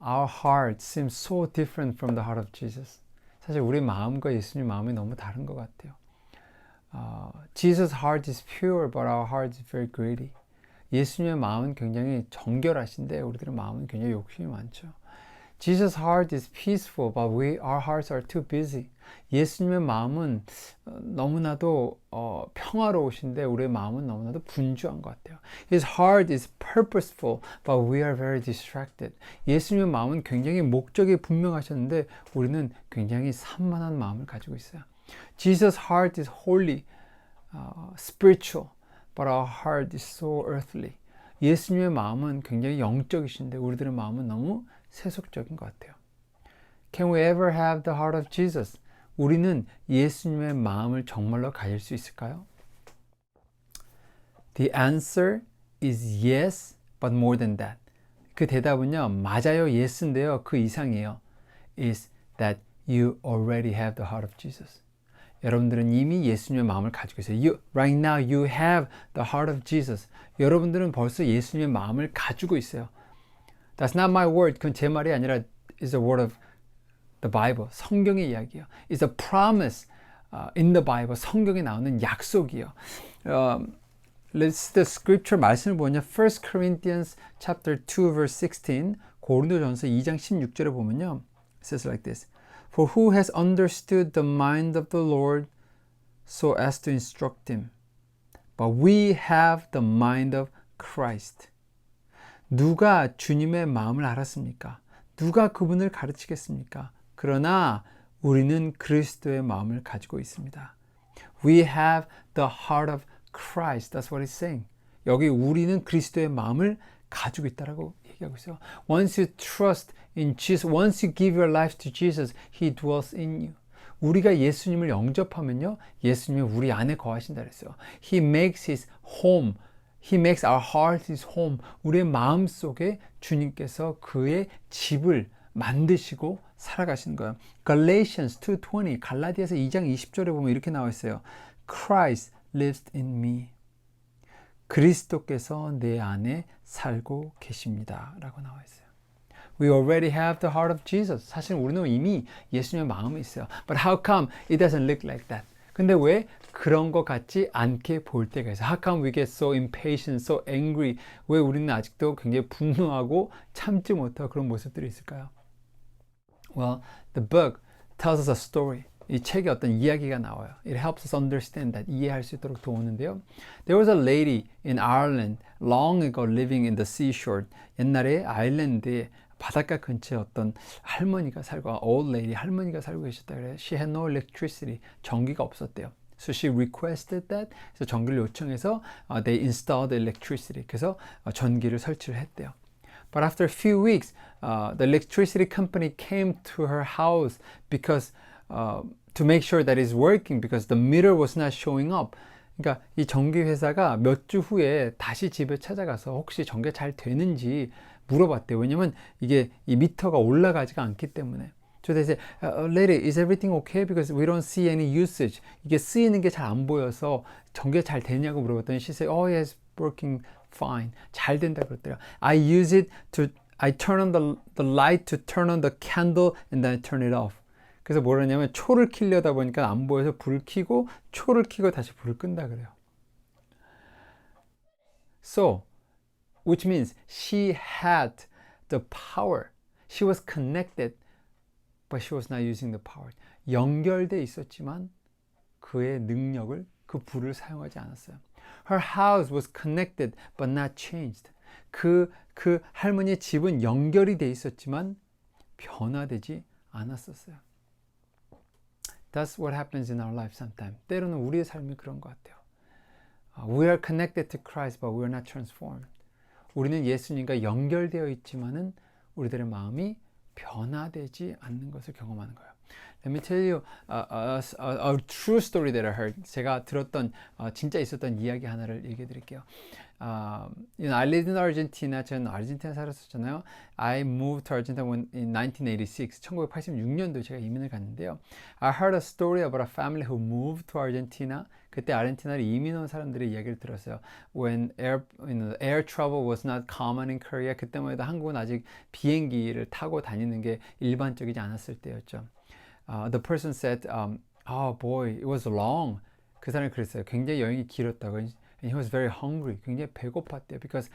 our heart seems so different from the heart of Jesus. 사실 우리 마음과 예수님 마음이 너무 다른 것 같아요. Jesus' heart is pure, but our heart is very greedy. 예수님의 마음은 굉장히 정결하신데 우리들의 마음은 굉장히 욕심이 많죠. Jesus' heart is peaceful, but our hearts are too busy. 예수님의 마음은 너무나도 평화로우신데 우리의 마음은 너무나도 분주한 것 같아요. His heart is purposeful, but we are very distracted. 예수님의 마음은 굉장히 목적이 분명하셨는데 우리는 굉장히 산만한 마음을 가지고 있어요. Jesus' heart is holy, spiritual, but our heart is so earthly. 예수님의 마음은 굉장히 영적이신데 우리들의 마음은 너무 세속적인 것 같아요. Can we ever have the heart of Jesus? 우리는 예수님의 마음을 정말로 가질 수 있을까요? The answer is yes, but more than that. 그 대답은요, 맞아요, yes인데요, 그 이상이에요. Is that you already have the heart of Jesus. 여러분들은 이미 예수님의 마음을 가지고 있어요. Right now you have the heart of Jesus. 여러분들은 벌써 예수님의 마음을 가지고 있어요. That's not my word. 그건 제 말이 아니라 is the word of the Bible. 성경의 이야기예요. It's a promise in the Bible. 성경에 나오는 약속이에요. Let's the scripture 말씀을 보면 1 Corinthians chapter 2 verse 16 고린도전서 2장 16절에 보면요. It says like this. For who has understood the mind of the Lord so as to instruct him? But we have the mind of Christ. 누가 주님의 마음을 알았습니까? 누가 그분을 가르치겠습니까? 그러나 우리는 그리스도의 마음을 가지고 있습니다. We have the heart of Christ. That's what it's saying. 여기 우리는 그리스도의 마음을 가지고 있다라고 얘기하고 있어요. Once you trust in Jesus, once you give your life to Jesus, He dwells in you. 우리가 예수님을 영접하면요, 예수님이 우리 안에 거하신다 그랬어요. He makes His home. He makes our heart His home. 우리의 마음 속에 주님께서 그의 집을 만드시고 살아가시는 거예요. Galatians 2:20, 갈라디아서 2장 20절에 보면 이렇게 나와 있어요. Christ lives in me. 그리스도께서 내 안에 살고 계십니다. 라고 나와 있어요. We already have the heart of Jesus. 사실 우리는 이미 예수님의 마음이 있어요. But how come it doesn't look like that? 근데 왜 그런 것 같지 않게 볼 때가 있어요? How come we get so impatient, so angry? 왜 우리는 아직도 굉장히 분노하고 참지 못하고 그런 모습들이 있을까요? Well, the book tells us a story. 이 책에 어떤 이야기가 나와요. It helps us understand that. 이해할 수 있도록 도우는데요. There was a lady in Ireland long ago living in the seashore. 옛날에 아일랜드에 바닷가 근처에 어떤 할머니가 살고, old lady, 할머니가 살고 계셨다 그래요. She had no electricity. 전기가 없었대요. So she requested that. 그래서 전기를 요청해서 they installed electricity. 그래서 전기를 설치를 했대요. But after a few weeks, the electricity company came to her house because to make sure that it's working because the meter was not showing up. 그러니까 이 전기 회사가 몇 주 후에 다시 집에 찾아가서 혹시 전기가 잘 되는지 물어봤대요. 왜냐면 이게 이 미터가 올라가지가 않기 때문에. So they said, lady, is everything okay? Because we don't see any usage. 이게 쓰이는 게 잘 안 보여서 전기가 잘 되냐고 물어봤더니 she said, oh yes, working fine. 잘 된다 그랬대요. I turn on the light to turn on the candle and then I turn it off. 그래서 뭘 하냐면 초를 켜려다 보니까 안 보여서 불을 켜고 초를 켜고 다시 불을 끈다 그래요. So, which means she had the power. She was connected, but she was not using the power. 연결돼 있었지만 그의 능력을, 그 불을 사용하지 않았어요. Her house was connected, but not changed. 그 할머니의 집은 연결이 돼 있었지만 변화되지 않았었어요. That's what happens in our life sometimes. 때로는 우리의 삶이 그런 것 같아요. We are connected to Christ, but we are not transformed. 우리는 예수님과 연결되어 있지만은 우리들의 마음이 변화되지 않는 것을 경험하는 거예요. Let me tell you a true story that I heard. 제가 들었던 진짜 있었던 이야기 하나를 얘기해 드릴게요. I lived in Argentina. 저는 아르헨티나 살았었잖아요. I moved to Argentina in 1986. 1986년도에 제가 이민을 갔는데요. I heard a story about a family who moved to Argentina. 그때 아르헨티나를 이민 온 사람들의 이야기를 들었어요. When air travel was not common in Korea. 그때만 해도 한국은 아직 비행기를 타고 다니는 게 일반적이지 않았을 때였죠. The person said, oh boy, it was long. 그 사람이 그랬어요. 굉장히 여행이 길었다고. And he was very hungry. 굉장히 배고팠대요. Because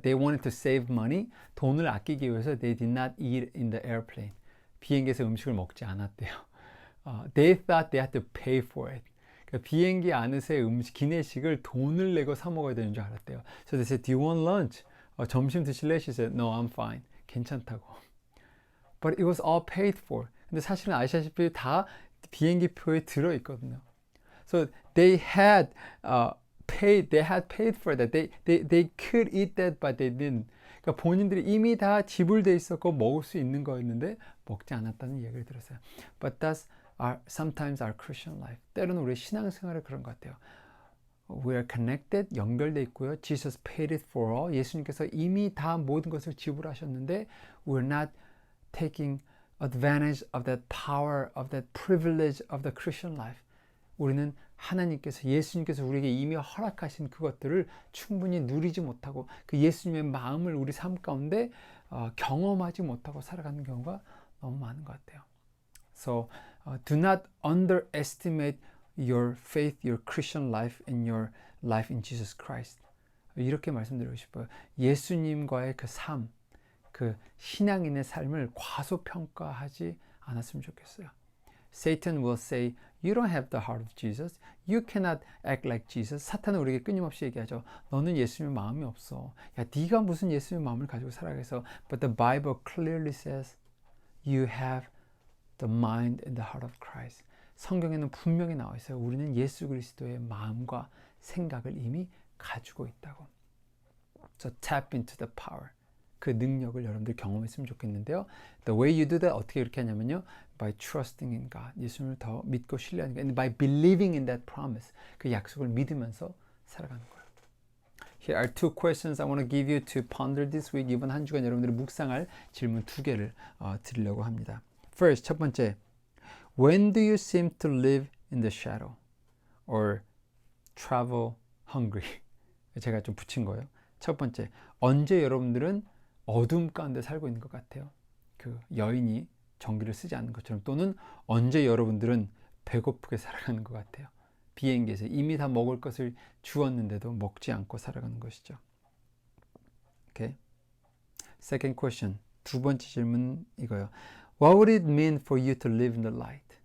they wanted to save money. 돈을 아끼기 위해서 they did not eat in the airplane. 비행기에서 음식을 먹지 않았대요. They thought they had to pay for it. 그러니까 비행기 안에서의 기내식을 돈을 내고 사 먹어야 되는 줄 알았대요. So they said, do you want lunch? 점심 드실래? She said, no, I'm fine. 괜찮다고. But it was all paid for. 근데 사실은 아시다시피 다 비행기 표에 들어 있거든요. So they had paid for that. They could eat that, but they didn't. 그러니까 본인들이 이미 다 지불돼 있었고 먹을 수 있는 거였는데 먹지 않았다는 이야기를 들었어요. But that's sometimes our Christian life. 때로는 우리 신앙생활은 그런 것 같아요. We are connected, 연결돼 있고요. Jesus paid it for all. 예수님께서 이미 다 모든 것을 지불하셨는데 we're not taking advantage of that power, of that privilege of the Christian life. 우리는 하나님께서 예수님께서 우리에게 이미 허락하신 그것들을 충분히 누리지 못하고 그 예수님의 마음을 우리 삶 가운데 경험하지 못하고 살아가는 경우가 너무 많은 것 같아요. So do not underestimate your faith, your Christian life, and your life in Jesus Christ. 이렇게 말씀드리고 싶어요. 예수님과의 그 삶, 그 신앙인의 삶을 과소평가하지 않았으면 좋겠어요. Satan will say, you don't have the heart of Jesus. You cannot act like Jesus. 사탄은 우리에게 끊임없이 얘기하죠. 너는 예수님의 마음이 없어. 야, 네가 무슨 예수님의 마음을 가지고 살아가서. But the Bible clearly says, you have the mind and the heart of Christ. 성경에는 분명히 나와 있어요. 우리는 예수 그리스도의 마음과 생각을 이미 가지고 있다고. So tap into the power. 그 능력을 여러분들 경험했으면 좋겠는데요. The way you do that 어떻게 이렇게 하냐면요. By trusting in God. 예수님을 더 믿고 신뢰하는 거예요. And by believing in that promise. 그 약속을 믿으면서 살아가는 거예요. Here are two questions I want to give you to ponder this week. 이번 한 주간 여러분들이 묵상할 질문 두 개를 드리려고 합니다. First, 첫 번째. When do you seem to live in the shadow? Or travel hungry? 제가 좀 붙인 거예요. 첫 번째. 언제 여러분들은 어둠 가운데 살고 있는 것 같아요. 그 여인이 전기를 쓰지 않는 것처럼 또는 언제 여러분들은 배고프게 살아가는 것 같아요. 비행기에서 이미 다 먹을 것을 주었는데도 먹지 않고 살아가는 것이죠. Okay. Second question. 두 번째 질문 이거요. What would it mean for you to live in the light?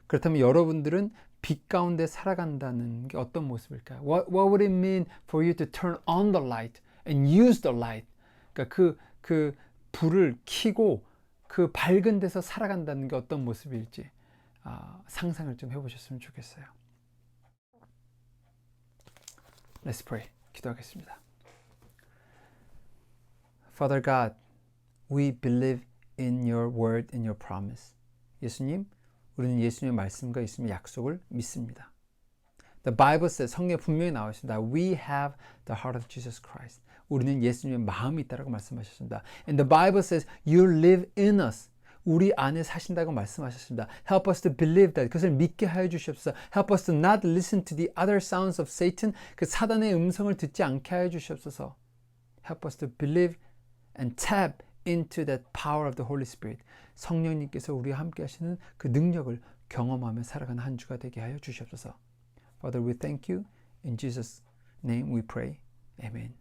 그렇다면 여러분들은 빛 가운데 살아간다는 게 어떤 모습일까요? What would it mean for you to turn on the light and use the light? 그러니까 그 불을 켜고 그 밝은 데서 살아간다는 게 어떤 모습일지 상상을 좀 해보셨으면 좋겠어요. Let's pray. 기도하겠습니다. Father God, we believe in your word and your promise. 예수님, 우리는 예수님의 말씀과 예수님의 약속을 믿습니다. The Bible says, 성경에 분명히 나와 있습니다. We have the heart of Jesus Christ. 우리는 예수님의 마음이 있다고 말씀하셨습니다. And the Bible says, you live in us. 우리 안에 사신다고 말씀하셨습니다. Help us to believe that. 그것을 믿게 하여 주시옵소서. Help us to not listen to the other sounds of Satan. 그 사단의 음성을 듣지 않게 하여 주시옵소서. Help us to believe and tap into that power of the Holy Spirit. 성령님께서 우리와 함께 하시는 그 능력을 경험하며 살아가는 한 주가 되게 하여 주시옵소서. Father, we thank you. In Jesus' name we pray. Amen.